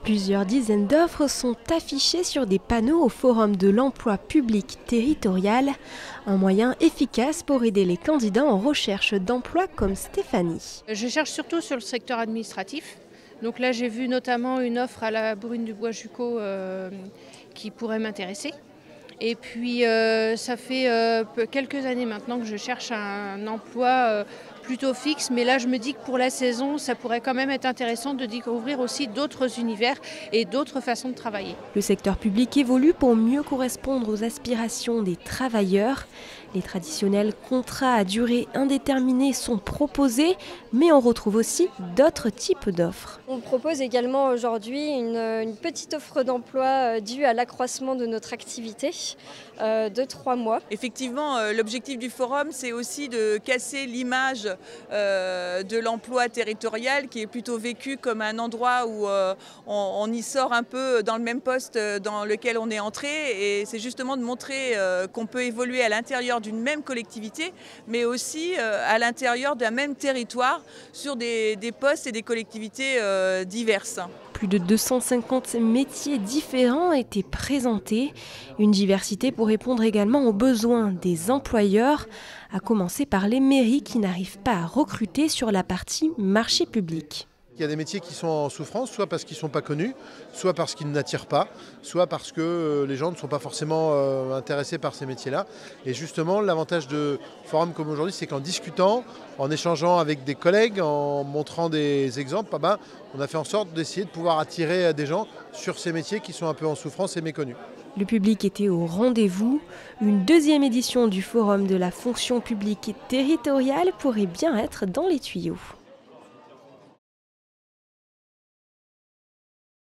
Plusieurs dizaines d'offres sont affichées sur des panneaux au Forum de l'emploi public territorial, un moyen efficace pour aider les candidats en recherche d'emploi comme Stéphanie. Je cherche surtout sur le secteur administratif. Donc là, j'ai vu notamment une offre à la Brune du Bois-Jucot qui pourrait m'intéresser. Et puis, ça fait quelques années maintenant que je cherche un emploi plutôt fixe. Mais là, je me dis que pour la saison, ça pourrait quand même être intéressant de découvrir aussi d'autres univers et d'autres façons de travailler. Le secteur public évolue pour mieux correspondre aux aspirations des travailleurs. Les traditionnels contrats à durée indéterminée sont proposés, mais on retrouve aussi d'autres types d'offres. On propose également aujourd'hui une petite offre d'emploi due à l'accroissement de notre activité de 3 mois. Effectivement, l'objectif du forum, c'est aussi de casser l'image de l'emploi territorial qui est plutôt vécu comme un endroit où on y sort un peu dans le même poste dans lequel on est entré. Et c'est justement de montrer qu'on peut évoluer à l'intérieur d'une même collectivité, mais aussi à l'intérieur d'un même territoire sur des postes et des collectivités diverses. Plus de 250 métiers différents étaient présentés, une diversité pour répondre également aux besoins des employeurs, à commencer par les mairies qui n'arrivent pas à recruter sur la partie marché public. Il y a des métiers qui sont en souffrance, soit parce qu'ils ne sont pas connus, soit parce qu'ils n'attirent pas, soit parce que les gens ne sont pas forcément intéressés par ces métiers-là. Et justement, l'avantage de forums comme aujourd'hui, c'est qu'en discutant, en échangeant avec des collègues, en montrant des exemples, on a fait en sorte d'essayer de pouvoir attirer des gens sur ces métiers qui sont un peu en souffrance et méconnus. Le public était au rendez-vous. Une deuxième édition du Forum de la fonction publique territoriale pourrait bien être dans les tuyaux.